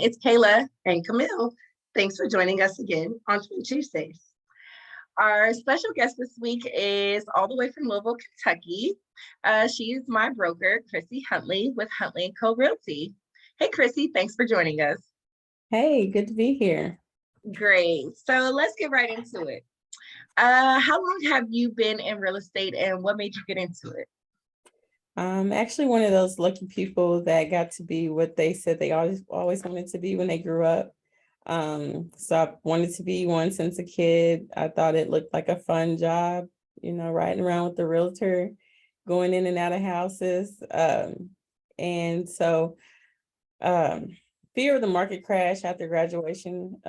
it's Kayla and Camille. Thanks for joining us again on Twin Tuesdays. Our special guest this week is all the way from Louisville, Kentucky. She is my broker, Crissie Huntley with Huntley & Co. Realty. Hey, Crissie, thanks for joining us. Hey, good to be here. Great. So let's get right into it. How long have you been in real estate and what made you get into it? I'm actually one of those lucky people that got to be what they said they always wanted to be when they grew up. So I wanted to be one since a kid. I thought it looked like a fun job, riding around with the realtor, going in and out of houses. And so fear of the market crash after graduation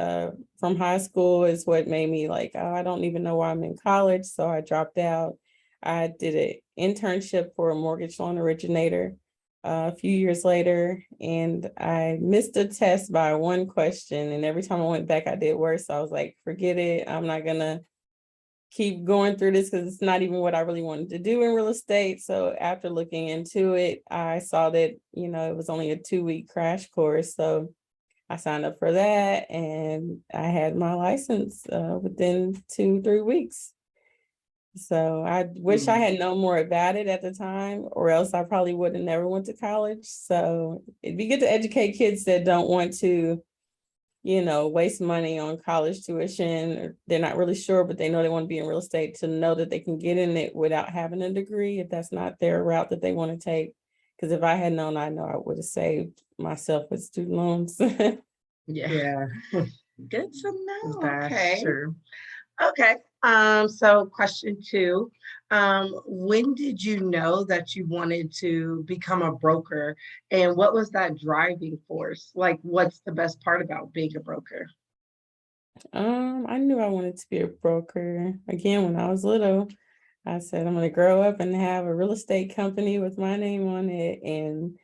from high school is what made me like, oh, I don't even know why I'm in college. So I dropped out. I did an internship for a mortgage loan originator a few years later, and I missed a test by one question. And every time I went back, I did worse. So I was like, forget it. I'm not going to keep going through this because it's not even what I really wanted to do in real estate. So after looking into it, I saw that, it was only a 2-week crash course. So I signed up for that and I had my license within 2-3 weeks. So I wish I had known more about it at the time, or else I probably would have never went to college. So it'd be good to educate kids that don't want to, waste money on college tuition, or they're not really sure, but they know they want to be in real estate, to know that they can get in it without having a degree if that's not their route that they want to take. Because if I had known, I know I would have saved myself with student loans. Yeah. Good to know. That's true. Okay. So question 2, when did you know that you wanted to become a broker, and what was that driving force? Like, what's the best part about being a broker? I knew I wanted to be a broker. Again, when I was little, I said, I'm going to grow up and have a real estate company with my name on it. And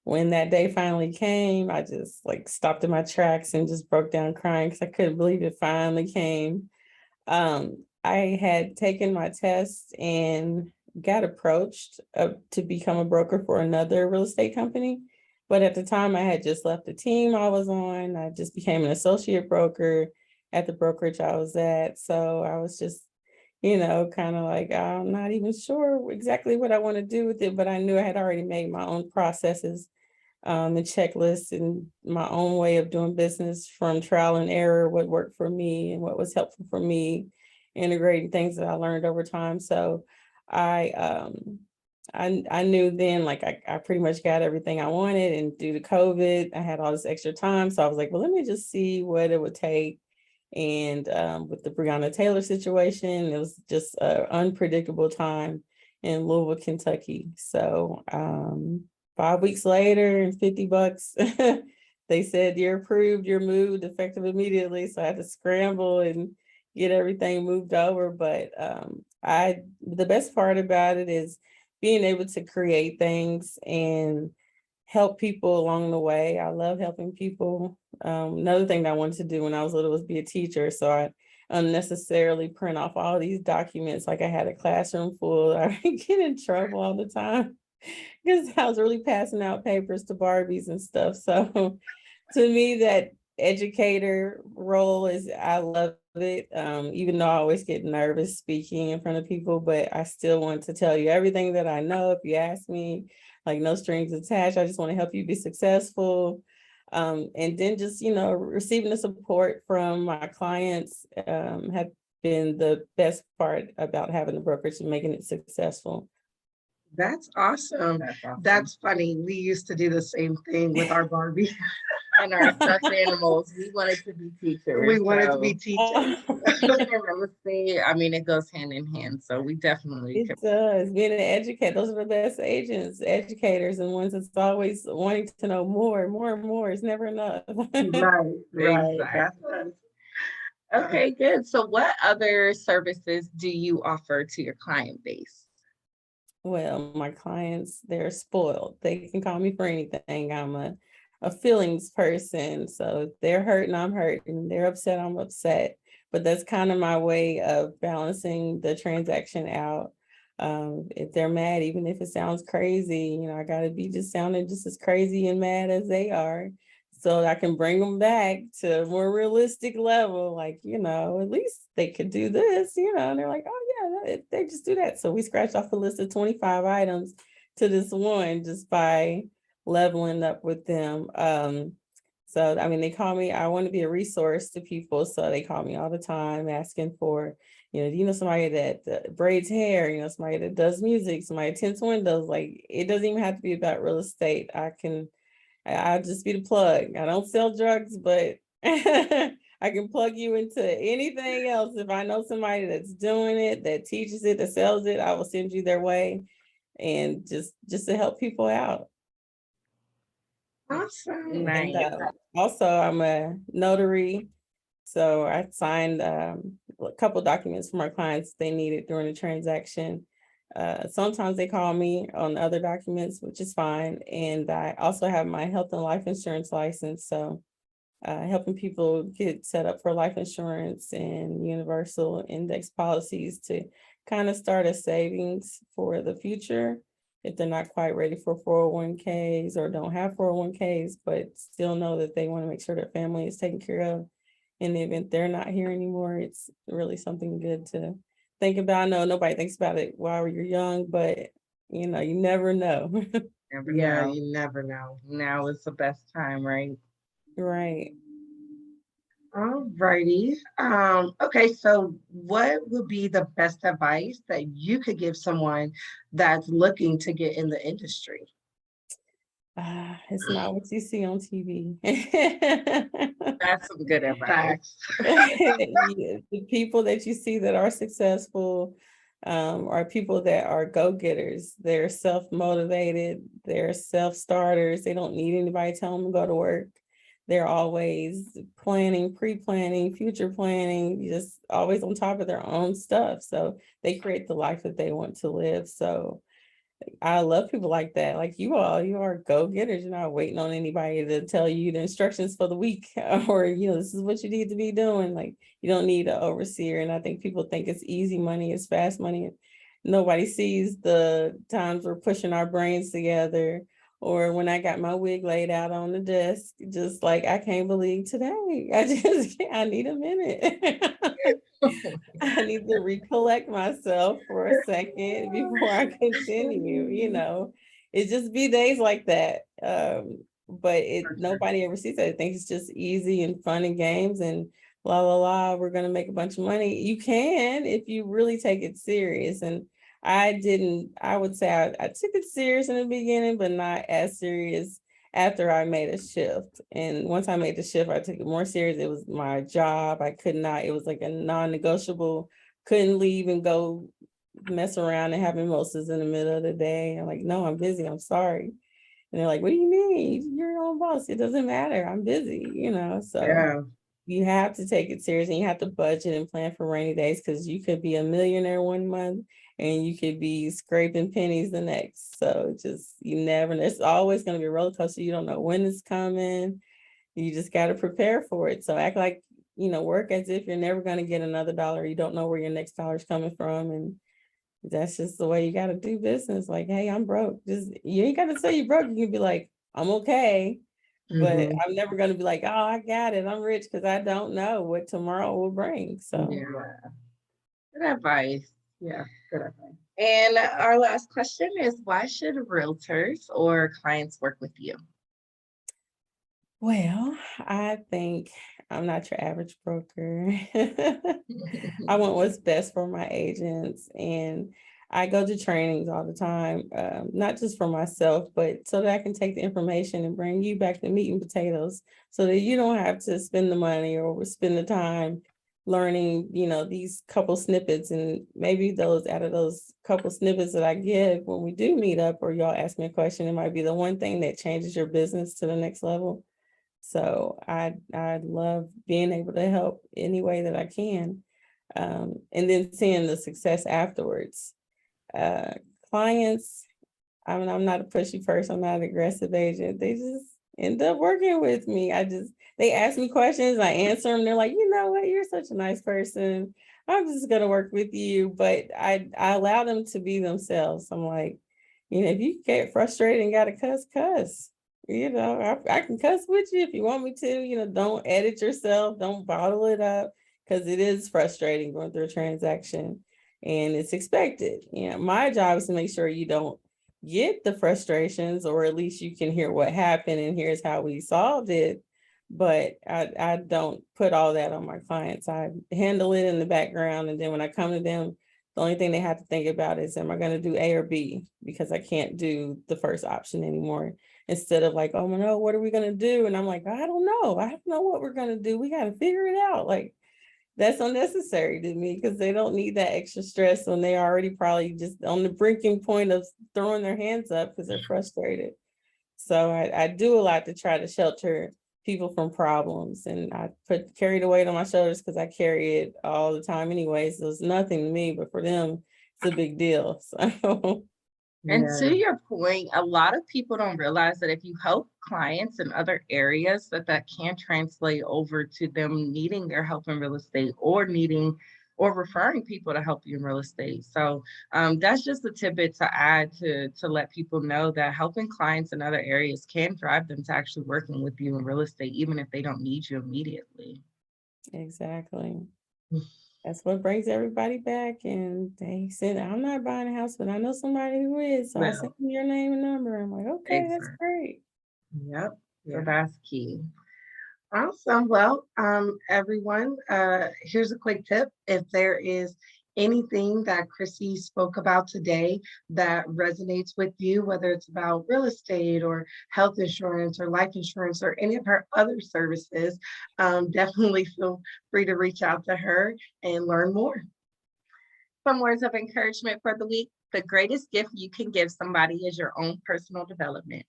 when that day finally came, I just stopped in my tracks and just broke down crying because I couldn't believe it finally came. I had taken my test and got approached to become a broker for another real estate company. But at the time, I had just left the team I was on. I just became an associate broker at the brokerage I was at. So I was just, kind of like, I'm not even sure exactly what I want to do with it, but I knew I had already made my own processes and checklists and my own way of doing business from trial and error, what worked for me and what was helpful for me, integrating things that I learned over time. So I knew then I pretty much got everything I wanted, and due to COVID, I had all this extra time. So I was like, well, let me just see what it would take. And with the Breonna Taylor situation, it was just an unpredictable time in Louisville, Kentucky. So 5 weeks later and $50, they said, you're approved, you're moved, effective immediately. So I had to scramble and get everything moved over. But the best part about it is being able to create things and help people along the way. I love helping people. Another thing that I wanted to do when I was little was be a teacher. So I unnecessarily print off all these documents. Like I had a classroom full. I get in trouble all the time because I was really passing out papers to Barbies and stuff. So to me, that educator role I love it. Even though I always get nervous speaking in front of people, but I still want to tell you everything that I know. If you ask me, no strings attached, I just want to help you be successful. And then just, receiving the support from my clients have been the best part about having the brokerage and making it successful. That's awesome. That's funny. We used to do the same thing with our Barbie and our stuffed animals. We wanted to be teachers. We wanted to be teachers. Real estate, it goes hand in hand. So we definitely It does. Being an educator, those are the best agents, educators, and ones that's always wanting to know more and more and more. It's never enough. Right. Exactly. Okay, good. So what other services do you offer to your client base? Well, my clients, they're spoiled. They can call me for anything. I'm a feelings person. So if they're hurting, I'm hurting. They're upset, I'm upset. But that's kind of my way of balancing the transaction out. If they're mad, even if it sounds crazy, I got to be just sounding just as crazy and mad as they are. so I can bring them back to a more realistic level. Like, at least they could do this, and they're like, oh yeah, they just do that. So we scratched off a list of 25 items to this one just by leveling up with them. So, I mean, they call me, I want to be a resource to people. So they call me all the time asking for, somebody that braids hair, somebody that does music, somebody tints windows. Like, it doesn't even have to be about real estate. I'll just be the plug. I don't sell drugs, but I can plug you into anything else. If I know somebody that's doing it, that teaches it, that sells it, I will send you their way, and just to help people out. Awesome. And also, I'm a notary. So I signed a couple documents from our clients they needed during the transaction. Sometimes they call me on other documents, which is fine. And I also have my health and life insurance license. So helping people get set up for life insurance and universal index policies to kind of start a savings for the future if they're not quite ready for 401ks or don't have 401ks, but still know that they want to make sure their family is taken care of in the event they're not here anymore. It's really something good to think about. I know nobody thinks about it while you're young, but you never know. You never know. Now is the best time, right? Right. All righty. Okay, so what would be the best advice that you could give someone that's looking to get in the industry? It's not what you see on TV. That's some good advice. The people that you see that are successful are people that are go-getters. They're self-motivated, they're self-starters. They don't need anybody to tell them to go to work. They're always planning, pre-planning, future planning, just always on top of their own stuff. So they create the life that they want to live. So I love people like that. Like you are go-getters. You're not waiting on anybody to tell you the instructions for the week or, this is what you need to be doing. Like you don't need an overseer. And I think people think it's easy money, it's fast money. Nobody sees the times we're pushing our brains together, or when I got my wig laid out on the desk, just like, I can't believe today. I need a minute. I need to recollect myself for a second before I continue. It just be days like that. But nobody ever sees that. I think it's just easy and fun and games and la la la, we're gonna make a bunch of money. You can if you really take it serious. And I would say I took it serious in the beginning, but not as serious after I made a shift. And once I made the shift, I took it more serious. It was my job. I could not, it was like a non-negotiable, couldn't leave and go mess around and have mimosas in the middle of the day. I'm like, no, I'm busy. I'm sorry. And they're like, what do you mean? You're your own boss. It doesn't matter. I'm busy, so you have to take it serious and you have to budget and plan for rainy days, because you could be a millionaire one month and you could be scraping pennies the next. So you never know. It's always going to be a roller coaster. You don't know when it's coming. You just got to prepare for it. So act like, work as if you're never going to get another dollar. You don't know where your next dollar is coming from. And that's just the way you got to do business. Like, hey, I'm broke. You ain't got to say you broke. You can be like, I'm okay. But I'm never going to be like, oh, I got it, I'm rich, because I don't know what tomorrow will bring. So good advice. Yeah, good advice. And our last question is, why should realtors or clients work with you? Well, I think I'm not your average broker. I want what's best for my agents, and I go to trainings all the time, not just for myself, but so that I can take the information and bring you back the meat and potatoes, so that you don't have to spend the money or spend the time learning, these couple snippets. And maybe out of those couple snippets that I give when we do meet up, or y'all ask me a question, it might be the one thing that changes your business to the next level. So I love being able to help any way that I can. And then seeing the success afterwards. Clients, I'm not a pushy person, I'm not an aggressive agent. They just end up working with me. They ask me questions, I answer them. They're like, you know what, you're such a nice person, I'm just gonna work with you. But I allow them to be themselves. I'm like, if you get frustrated and gotta cuss, I can cuss with you if you want me to, don't edit yourself, don't bottle it up, because it is frustrating going through a transaction and it's expected. My job is to make sure you don't get the frustrations, or at least you can hear what happened and here's how we solved it. But I don't put all that on my clients. I handle it in the background. And then when I come to them, the only thing they have to think about is, am I going to do A or B? Because I can't do the first option anymore. Instead of like, oh no, what are we going to do? And I'm like, I don't know. I don't know what we're going to do. We got to figure it out. Like, that's unnecessary to me, because they don't need that extra stress when they already probably just on the breaking point of throwing their hands up because they're frustrated. So I do a lot to try to shelter people from problems, and I carry the weight on my shoulders because I carry it all the time anyway. So it's nothing to me, but for them, it's a big deal. So And to your point, a lot of people don't realize that if you help clients in other areas, that can translate over to them needing their help in real estate, or needing or referring people to help you in real estate. So that's just a tidbit to add to let people know that helping clients in other areas can drive them to actually working with you in real estate, even if they don't need you immediately. exactly. That's what brings everybody back. And they said, I'm not buying a house, but I know somebody who is. So I sent them your name and number. I'm like, okay, that's Exactly. great. Yep. So that's key. Awesome. Well, everyone, here's a quick tip. If there is anything that Crissie spoke about today that resonates with you, whether it's about real estate or health insurance or life insurance or any of her other services, definitely feel free to reach out to her and learn more. Some words of encouragement for the week. The greatest gift you can give somebody is your own personal development.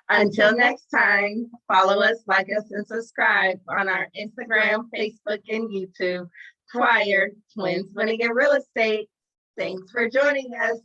Until next time, follow us, like us, and subscribe on our Instagram, Facebook, and YouTube. T.W.I.R.E, Twins Winning in Real Estate. Thanks for joining us.